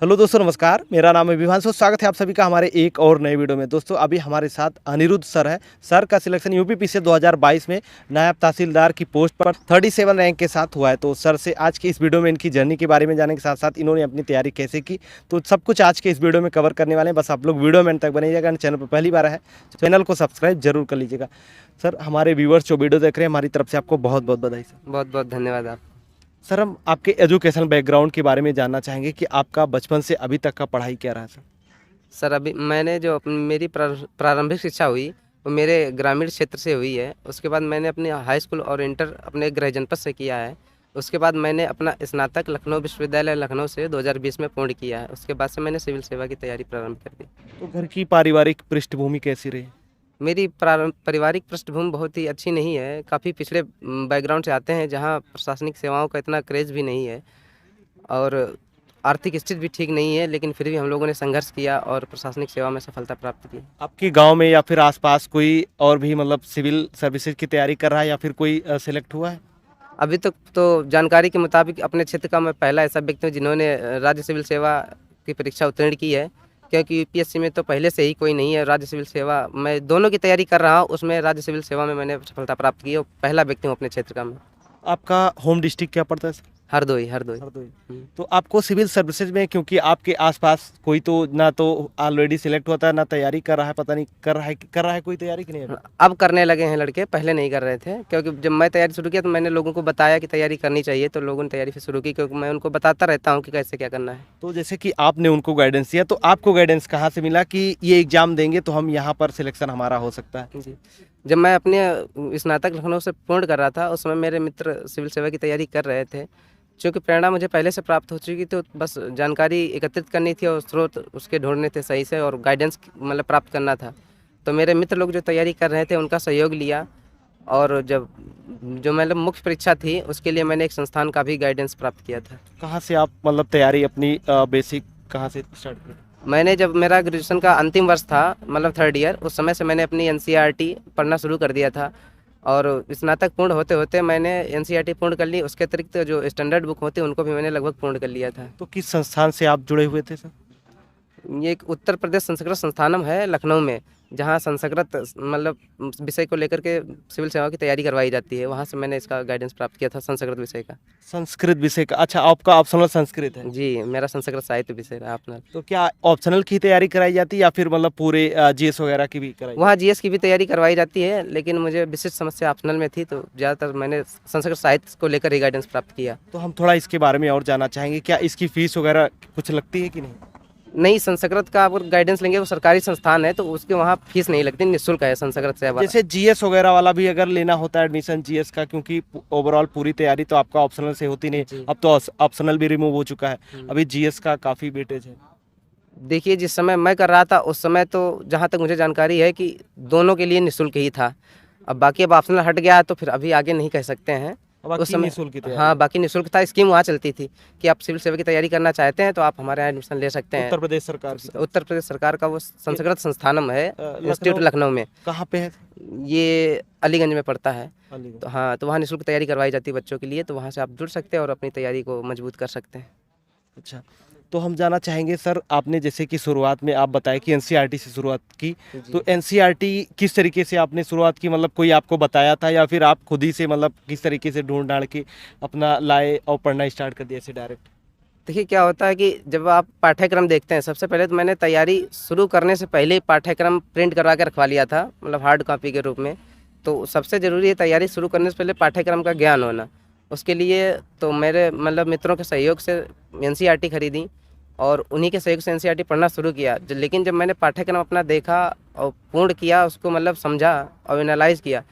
Hello दोस्तों, नमस्कार। मेरा नाम है विभांशु। स्वागत है आप सभी का हमारे एक और नए वीडियो में। दोस्तों, अभी हमारे साथ अनिरुद्ध सर है। सर का सिलेक्शन यूपीपीसीएल 2022 में नायब तहसीलदार की पोस्ट पर 37 रैंक के साथ हुआ है। तो सर से आज की इस वीडियो में इनकी जर्नी के बारे में जानने के साथ साथ इन्होंने अपनी तैयारी कैसे की, तो सब कुछ आज के इस वीडियो में कवर करने वाले हैं। बस आप लोग वीडियो में अंत तक बनिएगा। चैनल पर पहली बार है, चैनल को सब्सक्राइब जरूर कर लीजिएगा। सर, हमारे व्यूवर्स जो वीडियो देख रहे हैं, हमारी तरफ से आपको बहुत बहुत बधाई सर। बहुत बहुत धन्यवाद आप। सर, हम आपके एजुकेशन बैकग्राउंड के बारे में जानना चाहेंगे कि आपका बचपन से अभी तक का पढ़ाई क्या रहा सर। सर अभी मैंने जो मेरी प्रारंभिक शिक्षा हुई वो मेरे ग्रामीण क्षेत्र से हुई है। उसके बाद मैंने अपनी हाई स्कूल और इंटर अपने गृह जनपद से किया है। उसके बाद मैंने अपना स्नातक लखनऊ विश्वविद्यालय लखनऊ से 2020 में पूर्ण किया है। उसके बाद से मैंने सिविल सेवा की तैयारी प्रारंभ कर दी। तो घर की पारिवारिक पृष्ठभूमि कैसी रही? मेरी पारिवारिक पृष्ठभूमि बहुत ही अच्छी नहीं है। काफ़ी पिछड़े बैकग्राउंड से आते हैं, जहाँ प्रशासनिक सेवाओं का इतना क्रेज़ भी नहीं है और आर्थिक स्थिति भी ठीक नहीं है, लेकिन फिर भी हम लोगों ने संघर्ष किया और प्रशासनिक सेवा में सफलता प्राप्त की। आपके गांव में या फिर आसपास कोई और भी मतलब सिविल सर्विसेज की तैयारी कर रहा है या फिर कोई सेलेक्ट हुआ है? अभी तक तो जानकारी के मुताबिक अपने क्षेत्र का मैं पहला ऐसा व्यक्ति हूँ जिन्होंने राज्य सिविल सेवा की परीक्षा उत्तीर्ण की है, क्योंकि यूपीएससी में तो पहले से ही कोई नहीं है। राज्य सिविल सेवा मैं दोनों की तैयारी कर रहा हूँ, उसमें राज्य सिविल सेवा में मैंने सफलता प्राप्त की है और पहला व्यक्ति हूँ अपने क्षेत्र का मैं। आपका होम डिस्ट्रिक्ट क्या पड़ता है सर? हरदोई हरदोई। हरदोई। तो आपको सिविल सर्विसेज में, क्योंकि आपके आसपास कोई तो ना तो ऑलरेडी सिलेक्ट हुआ था ना तैयारी कर रहा है, पता नहीं कर रहा है कोई तैयारी कि नहीं अभी? अब करने लगे हैं लड़के, पहले नहीं कर रहे थे। क्योंकि जब मैं तैयारी शुरू किया तो मैंने लोगों को बताया कि तैयारी करनी चाहिए, तो लोगों ने तैयारी फिर शुरू की, क्योंकि मैं उनको बताता रहता हूँ कि कैसे क्या करना है। तो जैसे कि आपने उनको गाइडेंस दिया, तो आपको गाइडेंस कहाँ से मिला कि ये एग्जाम देंगे तो हम यहाँ पर सिलेक्शन हमारा हो सकता है? जी, जब मैं अपने स्नातक लखनऊ से पूर्ण कर रहा था, उस समय मेरे मित्र सिविल सेवा की तैयारी कर रहे थे। चूँकि प्रेरणा मुझे पहले से प्राप्त हो चुकी, तो बस जानकारी एकत्रित करनी थी और स्रोत उसके ढूंढने थे सही से, और गाइडेंस मतलब प्राप्त करना था। तो मेरे मित्र लोग जो तैयारी कर रहे थे उनका सहयोग लिया, और जब जो मतलब मुख्य परीक्षा थी उसके लिए मैंने एक संस्थान का भी गाइडेंस प्राप्त किया था। कहाँ से आप मतलब तैयारी अपनी बेसिक कहाँ से स्टार्ट की? मैंने जब मेरा ग्रेजुएशन का अंतिम वर्ष था, मतलब थर्ड ईयर, उस समय से मैंने अपनी एनसीईआरटी पढ़ना शुरू कर दिया था, और स्नातक पूर्ण होते होते मैंने एनसीईआरटी पूर्ण कर ली। उसके अतिरिक्त जो स्टैंडर्ड बुक होती है उनको भी मैंने लगभग पूर्ण कर लिया था। तो किस संस्थान से आप जुड़े हुए थे सर? ये एक उत्तर प्रदेश संस्कृत संस्थानम है लखनऊ में, जहाँ संस्कृत मतलब विषय को लेकर के सिविल सेवा की तैयारी करवाई जाती है। वहाँ से मैंने इसका गाइडेंस प्राप्त किया था, संस्कृत विषय का। संस्कृत विषय का? अच्छा, आपका ऑप्शनल संस्कृत है? जी, मेरा संस्कृत साहित्य विषय रहा अपना। तो क्या ऑप्शनल की तैयारी कराई जाती है या फिर मतलब पूरे जीएस वगैरह की भी कराई? वहाँ जीएस की भी तैयारी करवाई जाती है, लेकिन मुझे विशिष्ट समस्या ऑप्शनल में थी, तो ज़्यादातर मैंने संस्कृत साहित्य को लेकर ही गाइडेंस प्राप्त किया। तो हम थोड़ा इसके बारे में और जानना चाहेंगे, क्या इसकी फीस वगैरह कुछ लगती है कि नहीं? नहीं, संस्कृत का अगर गाइडेंस लेंगे, वो सरकारी संस्थान है तो उसके वहाँ फीस नहीं लगती, निःशुल्क है संस्कृत सेवा। जैसे जीएस वगैरह वाला भी अगर लेना होता है एडमिशन जीएस का, क्योंकि ओवरऑल पूरी तैयारी तो आपका ऑप्शनल से होती नहीं, अब तो ऑप्शनल भी रिमूव हो चुका है, अभी जीएस का काफ़ी वेटेज है। देखिए, जिस समय मैं कर रहा था उस समय तो जहाँ तक मुझे जानकारी है कि दोनों के लिए निःशुल्क ही था। अब बाकी अब ऑप्शनल हट गया है तो फिर अभी आगे नहीं कह सकते हैं। उस समय निःशुल्क की तैयारी? हाँ, बाकी निःशुल्क था। स्कीम वहाँ चलती थी कि आप सिविल सेवा की तैयारी करना चाहते हैं तो आप हमारे यहाँ एडमिशन ले सकते हैं। उत्तर प्रदेश सरकार की तरफ? उत्तर प्रदेश सरकार का वो संस्कृत संस्थानम है, इंस्टीट्यूट लखनऊ लखनऊ में। कहाँ पे है? ये अलीगंज में पड़ता है। अलीगढ़। तो हाँ, तो वहाँ निःशुल्क तैयारी करवाई जाती है बच्चों के लिए, तो वहाँ से आप जुड़ सकते हैं और अपनी तैयारी को मजबूत कर सकते हैं। अच्छा, तो हम जानना चाहेंगे सर, आपने जैसे कि शुरुआत में आप बताया कि एनसीईआरटी से शुरुआत की, तो एनसीईआरटी किस तरीके से आपने शुरुआत की? मतलब कोई आपको बताया था या फिर आप खुद ही से मतलब किस तरीके से ढूंढ ढांड के अपना लाए और पढ़ना स्टार्ट कर दिया ऐसे डायरेक्ट? देखिए, क्या होता है कि जब आप पाठ्यक्रम देखते हैं, सबसे पहले तो मैंने तैयारी शुरू करने से पहले ही पाठ्यक्रम प्रिंट करवा के रखवा लिया था, मतलब हार्ड कॉपी के रूप में। तो सबसे ज़रूरी है तैयारी शुरू करने से पहले पाठ्यक्रम का ज्ञान होना। उसके लिए तो मेरे मतलब मित्रों के सहयोग से एनसीईआरटी खरीदी और उन्हीं के सहयोग से एनसीईआरटी पढ़ना शुरू किया। लेकिन जब मैंने पाठ्यक्रम अपना देखा और पूर्ण किया, उसको मतलब समझा और एनालाइज किया,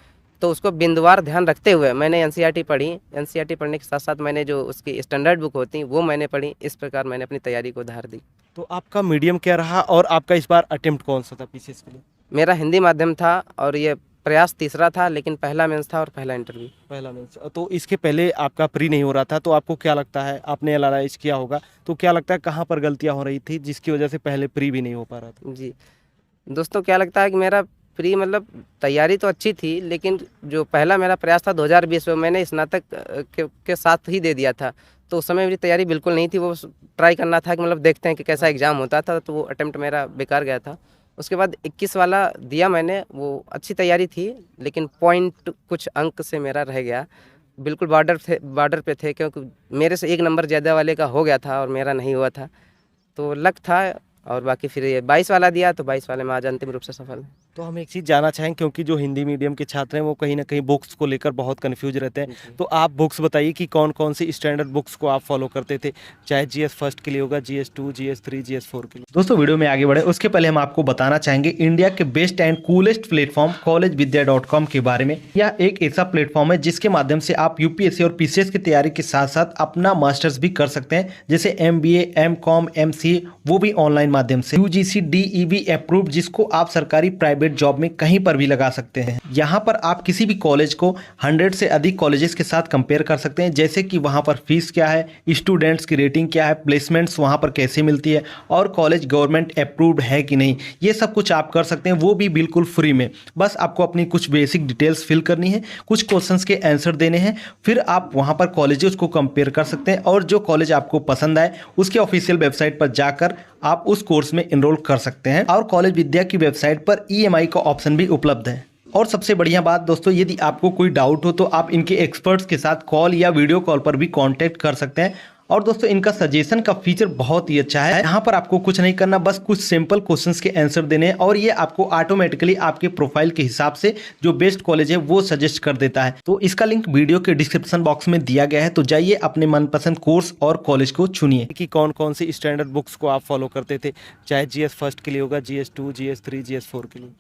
तो उसको बिंदुवार ध्यान रखते हुए मैंने एनसीईआरटी पढ़ी। एनसीईआरटी पढ़ने के साथ साथ मैंने जो उसकी स्टैंडर्ड बुक होती हैं वो मैंने पढ़ी। इस प्रकार मैंने अपनी तैयारी को धार दी। तो आपका मीडियम क्या रहा और आपका इस बार अटेम्प्ट कौन सा था पीसीएस के लिए? मेरा हिंदी माध्यम था और ये प्रयास तीसरा था, लेकिन पहला मेंस था और पहला इंटरव्यू। पहला मेंस। तो इसके पहले आपका प्री नहीं हो रहा था, तो आपको क्या लगता है, आपने एनालाइज किया होगा, तो क्या लगता है कहाँ पर गलतियाँ हो रही थी जिसकी वजह से पहले प्री भी नहीं हो पा रहा था? जी, दोस्तों, क्या लगता है कि मेरा प्री मतलब तैयारी तो अच्छी थी, लेकिन जो पहला मेरा प्रयास था 2020 में, मैंने स्नातक के साथ ही दे दिया था। तो उस समय मेरी तैयारी बिल्कुल नहीं थी, वो ट्राई करना था कि मतलब देखते हैं कि कैसा एग्ज़ाम होता था, तो वो अटेम्प्ट मेरा बेकार गया था। उसके बाद 21 वाला दिया मैंने, वो अच्छी तैयारी थी, लेकिन पॉइंट कुछ अंक से मेरा रह गया। बिल्कुल बॉर्डर पे थे, क्योंकि मेरे से 1 नंबर ज़्यादा वाले का हो गया था और मेरा नहीं हुआ था। तो लक था, और बाकी फिर ये 22 वाला दिया, तो 22 वाले में आज अंतिम रूप से सफल है। तो हम एक चीज़ जानना चाहेंगे, क्योंकि जो हिंदी मीडियम के छात्र हैं वो कहीं ना कहीं बुक्स को लेकर बहुत कंफ्यूज रहते हैं, तो आप बुक्स बताइए कि कौन कौन सी स्टैंडर्ड बुक्स को आप फॉलो करते थे, चाहे जीएस फर्स्ट के लिए होगा, GS2, GS3, GS4 के लिए। दोस्तों वीडियो में आगे बढ़े उसके पहले हम आपको बताना चाहेंगे इंडिया के बेस्ट एंड कूलेस्ट प्लेटफॉर्म कॉलेजविद्या.com के बारे में। यह एक ऐसा प्लेटफॉर्म है जिसके माध्यम से आप यूपीएससी और पीसीएस की तैयारी के साथ साथ अपना मास्टर्स भी कर सकते हैं, जैसे MBA, MCOM, MCA, वो भी ऑनलाइन माध्यम से। UGC DEB अप्रूव्ड, जिसको आप सरकारी प्राइवेट जॉब में कहीं पर भी लगा सकते हैं। यहाँ पर आप किसी भी कॉलेज को 100 से अधिक कॉलेजेस के साथ कंपेयर कर सकते हैं, जैसे कि वहाँ पर फीस क्या है, स्टूडेंट्स की रेटिंग क्या है, प्लेसमेंट्स वहाँ पर कैसे मिलती है, और कॉलेज गवर्नमेंट अप्रूव्ड है कि नहीं, ये सब कुछ आप कर सकते हैं, वो भी बिल्कुल फ्री में। बस आपको अपनी कुछ बेसिक डिटेल्स फिल करनी है, कुछ क्वेश्चंस के आंसर देने हैं, फिर आप वहाँ पर कॉलेजेस को कंपेयर कर सकते हैं, और जो कॉलेज आपको पसंद आए उसके ऑफिशियल वेबसाइट पर जाकर आप उस कोर्स में एनरोल कर सकते हैं। और कॉलेज विद्या की वेबसाइट पर EMI का ऑप्शन भी उपलब्ध है। और सबसे बढ़िया बात दोस्तों, यदि आपको कोई डाउट हो तो आप इनके एक्सपर्ट्स के साथ कॉल या वीडियो कॉल पर भी कांटेक्ट कर सकते हैं। और दोस्तों इनका सजेशन का फीचर बहुत ही अच्छा है। यहाँ पर आपको कुछ नहीं करना, बस कुछ सिंपल क्वेश्चंस के आंसर देने हैं, और ये आपको ऑटोमेटिकली आपके प्रोफाइल के हिसाब से जो बेस्ट कॉलेज है वो सजेस्ट कर देता है। तो इसका लिंक वीडियो के डिस्क्रिप्शन बॉक्स में दिया गया है, तो जाइए अपने मनपसंद कोर्स और कॉलेज को चुनिए। कि कौन कौन सी स्टैंडर्ड बुक्स को आप फॉलो करते थे, चाहे GS फर्स्ट के लिए होगा, GS2, GS3, GS4 के लिए।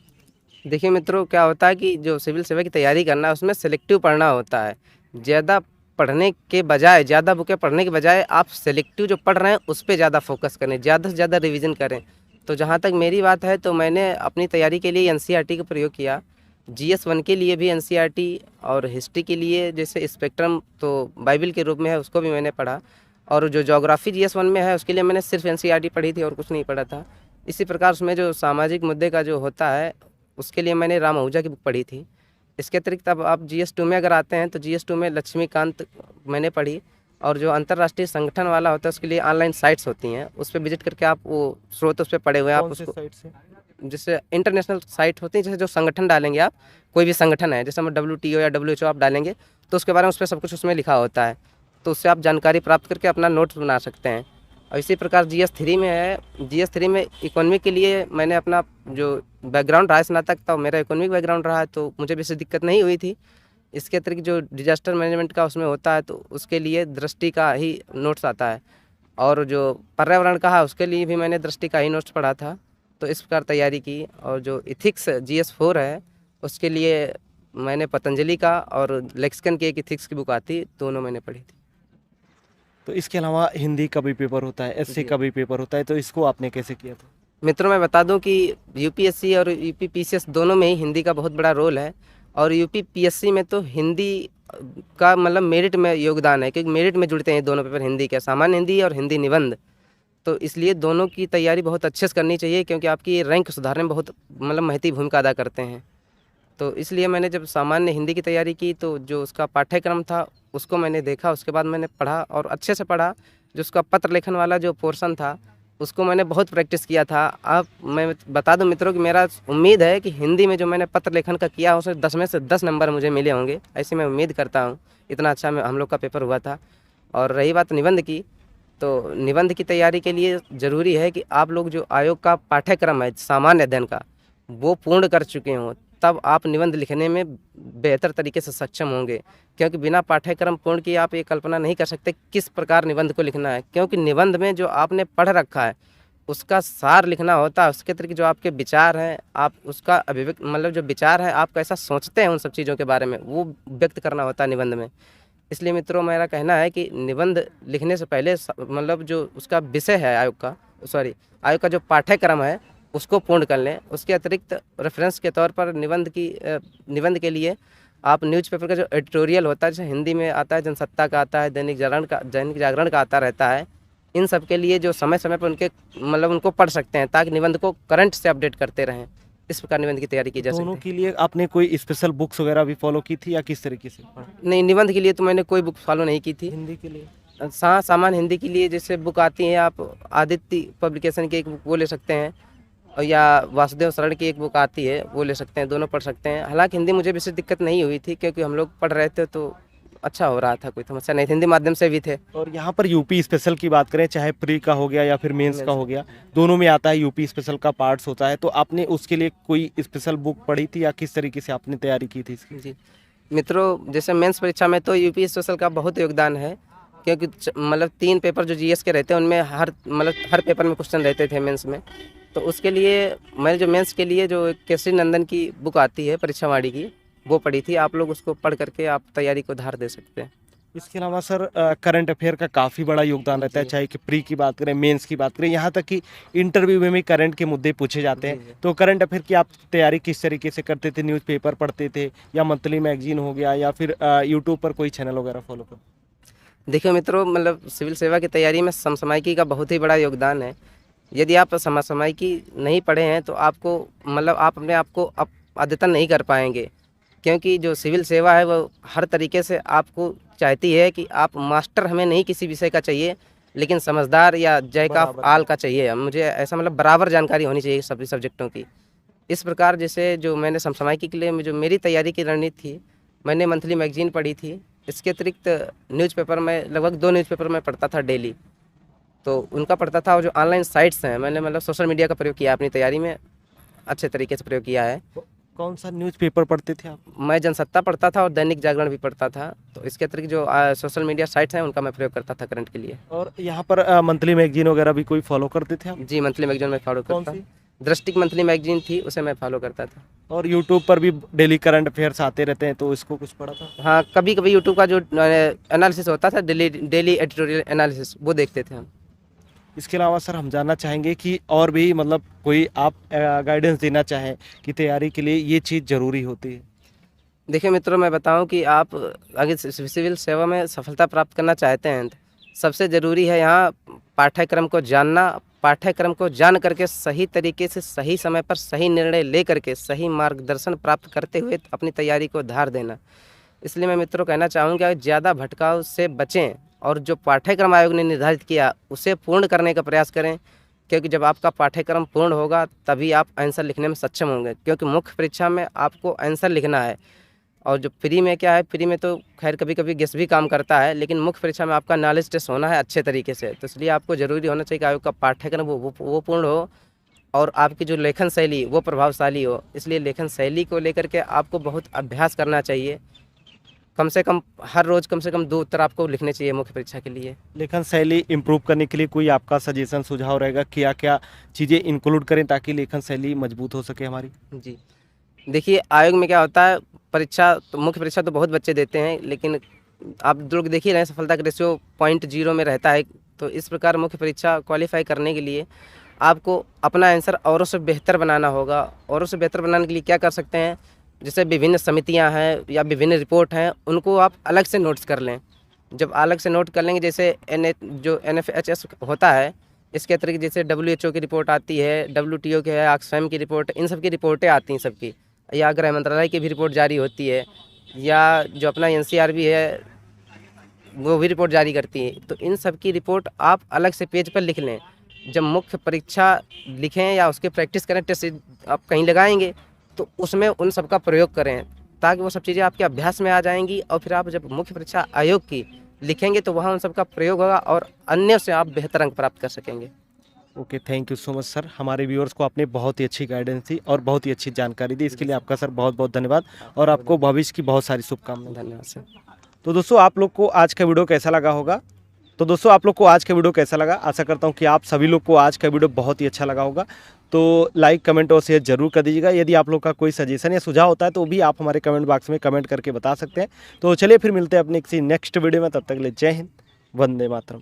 देखिए मित्रों, क्या होता है कि जो सिविल सेवा की तैयारी करना है उसमें सेलेक्टिव पढ़ना होता है। ज़्यादा पढ़ने के बजाय, ज़्यादा बुकें पढ़ने के बजाय आप सेलेक्टिव जो पढ़ रहे हैं उस पे ज़्यादा फोकस करें, ज़्यादा से ज़्यादा रिवीजन करें। तो जहाँ तक मेरी बात है, तो मैंने अपनी तैयारी के लिए NCERT का प्रयोग किया। GS1 के लिए भी NCERT, और हिस्ट्री के लिए जैसे स्पेक्ट्रम तो बाइबल के रूप में है, उसको भी मैंने पढ़ा। और जो ज्योग्राफी GS1 में है उसके लिए मैंने सिर्फ NCERT पढ़ी थी और कुछ नहीं पढ़ा था। इसी प्रकार उसमें जो सामाजिक मुद्दे का जो होता है उसके लिए मैंने राम आहूजा की बुक पढ़ी थी। इसके अतिरिक्त अब आप GS2 में अगर आते हैं तो GS2 में लक्ष्मीकांत मैंने पढ़ी, और जो अंतर्राष्ट्रीय संगठन वाला होता है उसके लिए ऑनलाइन साइट्स होती हैं, उस पर विजिट करके आप वो स्रोत उस पर पढ़े हुए हैं आप उसको, जैसे इंटरनेशनल साइट होती है, जैसे जो संगठन डालेंगे आप, कोई भी संगठन है, जैसे हम WTO या WHO आप डालेंगे तो उसके बारे में उस पर सब कुछ उसमें लिखा होता है, तो उससे आप जानकारी प्राप्त करके अपना नोट्स बना सकते हैं। और इसी प्रकार GS3 में है, GS3 में इकोनॉमी के लिए मैंने अपना जो बैकग्राउंड रहा स्नातक था मेरा इकोनॉमिक बैकग्राउंड रहा, तो मुझे भी दिक्कत नहीं हुई थी। इसके अतिरिक्त जो डिजास्टर मैनेजमेंट का उसमें होता है तो उसके लिए दृष्टि का ही नोट्स आता है, और जो पर्यावरण का है उसके लिए भी मैंने दृष्टि का ही नोट्स पढ़ा था। तो इस प्रकार तैयारी की। और जो इथिक्स GS4 है उसके लिए मैंने पतंजलि का और लेक्सिकन की एक इथिक्स की बुक आती, दोनों मैंने पढ़ी थी। तो इसके अलावा हिंदी का भी पेपर होता है, SC का भी पेपर होता है, तो इसको आपने कैसे किया था? मित्रों, मैं बता दूं कि UPSC और UPPCS दोनों में ही हिंदी का बहुत बड़ा रोल है, और UPPSC में तो हिंदी का मतलब मेरिट में योगदान है, क्योंकि मेरिट में जुड़ते हैं दोनों पेपर, हिंदी के सामान्य हिंदी और हिंदी निबंध। तो इसलिए दोनों की तैयारी बहुत अच्छे से करनी चाहिए, क्योंकि आपकी रैंक सुधारने में बहुत मतलब महती भूमिका अदा करते हैं। तो इसलिए मैंने जब सामान्य हिंदी की तैयारी की तो जो उसका पाठ्यक्रम था उसको मैंने देखा, उसके बाद मैंने पढ़ा और अच्छे से पढ़ा। जो उसका पत्र लेखन वाला जो पोर्शन था उसको मैंने बहुत प्रैक्टिस किया था। अब मैं बता दूं मित्रों कि मेरा उम्मीद है कि हिंदी में जो मैंने पत्र लेखन का किया उसमें 10 में से 10 नंबर मुझे मिले होंगे, ऐसी मैं उम्मीद करता हूं। इतना अच्छा हम लोग का पेपर हुआ था। और रही बात निबंध की, तो निबंध की तैयारी के लिए ज़रूरी है कि आप लोग जो आयोग का पाठ्यक्रम है सामान्य अध्ययन का वो पूर्ण कर चुके हों, तब आप निबंध लिखने में बेहतर तरीके से सक्षम होंगे। क्योंकि बिना पाठ्यक्रम पूर्ण किए आप ये कल्पना नहीं कर सकते किस प्रकार निबंध को लिखना है, क्योंकि निबंध में जो आपने पढ़ रखा है उसका सार लिखना होता है। उसके अतिरिक्त जो आपके विचार हैं, आप उसका अभिव्यक्त मतलब जो विचार है आप कैसा सोचते हैं उन सब चीज़ों के बारे में, वो व्यक्त करना होता है निबंध में। इसलिए मित्रों मेरा कहना है कि निबंध लिखने से पहले मतलब जो उसका विषय है आयोग का जो पाठ्यक्रम है उसको पूर्ण कर लें। उसके अतिरिक्त रेफरेंस के तौर पर निबंध के लिए आप न्यूज़पेपर का जो एडिटोरियल होता है, जैसे हिंदी में आता है जनसत्ता का आता है, दैनिक जागरण का आता रहता है, इन सब के लिए जो समय समय पर उनको पढ़ सकते हैं ताकि निबंध को करंट से अपडेट करते रहें। इस प्रकार निबंध की तैयारी की जा सकती है। दोनों के लिए आपने कोई स्पेशल बुक्स वगैरह भी फॉलो की थी या किस तरीके से? नहीं, निबंध के लिए तो मैंने कोई बुक फॉलो नहीं की थी। हिंदी के लिए सामान्य हिंदी के लिए जैसे बुक आती है, आप आदित्य पब्लिकेशन की एक बुक वो ले सकते हैं, और या वासुदेव शरण की एक बुक आती है वो ले सकते हैं, दोनों पढ़ सकते हैं। हालांकि हिंदी मुझे विशेष दिक्कत नहीं हुई थी, क्योंकि हम लोग पढ़ रहे थे तो अच्छा हो रहा था, कोई समस्या नहीं थी, हिंदी माध्यम से भी थे। और यहाँ पर यूपी स्पेशल की बात करें, चाहे प्री का हो गया या फिर मेंस का हो गया, दोनों में आता है, यूपी स्पेशल का पार्ट्स होता है। तो आपने उसके लिए कोई स्पेशल बुक पढ़ी थी या किस तरीके से आपने तैयारी की थी इसकी? जी मित्रों, जैसे मेंस परीक्षा में तो यूपी स्पेशल का बहुत योगदान है, क्योंकि मतलब 3 पेपर जो जीएस के रहते हैं उनमें हर पेपर में क्वेश्चन रहते थे मेंस में। तो उसके लिए मैंने जो मेंस के लिए जो केसरी नंदन की बुक आती है परीक्षावाड़ी की, वो पढ़ी थी। आप लोग उसको पढ़ करके आप तैयारी को धार दे सकते हैं। इसके अलावा सर करंट अफेयर का काफ़ी बड़ा योगदान रहता है, जी। चाहे कि प्री की बात करें, मेंस की बात करें, यहाँ तक कि इंटरव्यू में भी करंट के मुद्दे पूछे जाते जी, हैं। जी। तो करंट अफेयर की आप तैयारी किस तरीके से करते थे? न्यूज़पेपर पढ़ते थे या मंथली मैगजीन हो गया या फिर यूट्यूब पर कोई चैनल वगैरह फॉलो कर? देखिए मित्रों, मतलब सिविल सेवा की तैयारी में समसामयिकी का बहुत ही बड़ा योगदान है। यदि आप समसामयिकी नहीं पढ़े हैं तो आपको मतलब आप अपने आप को अद्यतन नहीं कर पाएंगे, क्योंकि जो सिविल सेवा है वो हर तरीके से आपको चाहती है कि आप मास्टर हमें नहीं किसी विषय का चाहिए, लेकिन समझदार या जयकाफ बराबर। आल का चाहिए। मुझे ऐसा मतलब बराबर जानकारी होनी चाहिए सभी सब्जेक्टों की। इस प्रकार जैसे जो मैंने समसामयिकी के लिए जो मेरी तैयारी की रणनीति थी, मैंने मंथली मैगजीन पढ़ी थी। इसके अतिरिक्त न्यूज़पेपर में लगभग 2 न्यूज़पेपर मैं पढ़ता था डेली, तो उनका पढ़ता था। और जो ऑनलाइन साइट्स हैं, मैंने मतलब सोशल मीडिया का प्रयोग किया अपनी तैयारी में, अच्छे तरीके से प्रयोग किया है। कौन सा न्यूज़पेपर पढ़ते थे आप? मैं जनसत्ता पढ़ता था और दैनिक जागरण भी पढ़ता था। तो इसके अतिरिक्त जो सोशल मीडिया साइट्स हैं उनका मैं प्रयोग करता था करंट के लिए। और यहाँ पर मंथली मैगजीन वगैरह भी कोई फॉलो करते थे आप? जी, मंथली मैगजीन में फॉलो कौन करता। सी? दृष्टि मंथली मैगजीन थी, उसे मैं फॉलो करता था। और यूट्यूब पर भी डेली करंट अफेयर्स आते रहते हैं, तो इसको कुछ पढ़ा था? हाँ, कभी कभी यूट्यूब का जो एनालिसिस होता था, डेली एडिटोरियल एनालिसिस, वो देखते थे हम। इसके अलावा सर हम जानना चाहेंगे कि और भी मतलब कोई आप गाइडेंस देना चाहें कि तैयारी के लिए ये चीज़ ज़रूरी होती है? देखिए मित्रों, मैं बताऊं कि आप अगर सिविल सेवा में सफलता प्राप्त करना चाहते हैं तो सबसे ज़रूरी है यहाँ पाठ्यक्रम को जानना। पाठ्यक्रम को जान करके सही तरीके से सही समय पर सही निर्णय ले करके सही मार्गदर्शन प्राप्त करते हुए अपनी तैयारी को धार देना। इसलिए मैं मित्रों कहना चाहूँगा, ज़्यादा भटकाव से बचें और जो पाठ्यक्रम आयोग ने निर्धारित किया उसे पूर्ण करने का प्रयास करें, क्योंकि जब आपका पाठ्यक्रम पूर्ण होगा तभी आप आंसर लिखने में सक्षम होंगे। क्योंकि मुख्य परीक्षा में आपको आंसर लिखना है, और जो प्री में क्या है, प्री में तो खैर कभी कभी गेस भी काम करता है, लेकिन मुख्य परीक्षा में आपका नॉलेज टेस्ट होना है अच्छे तरीके से। तो इसलिए आपको ज़रूरी होना चाहिए कि आयोग का पाठ्यक्रम वो पूर्ण हो और आपकी जो लेखन शैली वो प्रभावशाली हो। इसलिए लेखन शैली को लेकर के आपको बहुत अभ्यास करना चाहिए। कम से कम हर रोज़ कम से कम 2 उत्तर आपको लिखने चाहिए मुख्य परीक्षा के लिए। लेखन शैली इम्प्रूव करने के लिए कोई आपका सजेशन सुझाव रहेगा, क्या क्या चीज़ें इंक्लूड करें ताकि लेखन शैली मजबूत हो सके हमारी? जी, देखिए आयोग में क्या होता है, परीक्षा तो मुख्य परीक्षा तो बहुत बच्चे देते हैं, लेकिन आप लोग देख ही रहे हैं सफलता का रेशियो 0.0 में रहता है। तो इस प्रकार मुख्य परीक्षा क्वालिफाई करने के लिए आपको अपना आंसर औरों से बेहतर बनाना होगा। औरों से बेहतर बनाने के लिए क्या कर सकते हैं, जैसे विभिन्न समितियां हैं या विभिन्न रिपोर्ट हैं, उनको आप अलग से नोट्स कर लें। जब अलग से नोट कर लेंगे, जैसे जो NFHS होता है, इसके अतिरिक्त जैसे WHO की रिपोर्ट आती है, WTO की है, ऑक्सफैम की रिपोर्ट, इन सब की रिपोर्टें आती हैं सबकी, या गृह मंत्रालय की भी रिपोर्ट जारी होती है, या जो अपना NCRB है वो भी रिपोर्ट जारी करती है। तो इन सब की रिपोर्ट आप अलग से पेज पर लिख लें। जब मुख्य परीक्षा लिखें या उसके प्रैक्टिस करें, टेस्ट आप कहीं लगाएंगे तो उसमें उन सब का प्रयोग करें, ताकि वो सब चीज़ें आपके अभ्यास में आ जाएंगी। और फिर आप जब मुख्य परीक्षा आयोग की लिखेंगे तो वहाँ उन सब का प्रयोग होगा और अन्य से आप बेहतर अंक प्राप्त कर सकेंगे। Okay, thank you so much sir. हमारे व्यूअर्स को आपने बहुत ही अच्छी गाइडेंस दी और बहुत ही अच्छी जानकारी दी, इसके लिए आपका सर बहुत बहुत धन्यवाद और आपको भविष्य की बहुत सारी शुभकामनाएं। धन्यवाद सर। तो दोस्तों आप लोग को आज का वीडियो कैसा लगा होगा? आशा करता हूँ कि आप सभी लोग को आज का वीडियो बहुत ही अच्छा लगा होगा। तो लाइक, कमेंट और शेयर जरूर कर दीजिएगा। यदि आप लोग का कोई सजेशन या सुझाव होता है तो भी आप हमारे कमेंट बॉक्स में कमेंट करके बता सकते हैं। तो चलिए फिर मिलते हैं अपने किसी नेक्स्ट वीडियो में, तब तक के लिए जय हिंद, वंदे मातरम।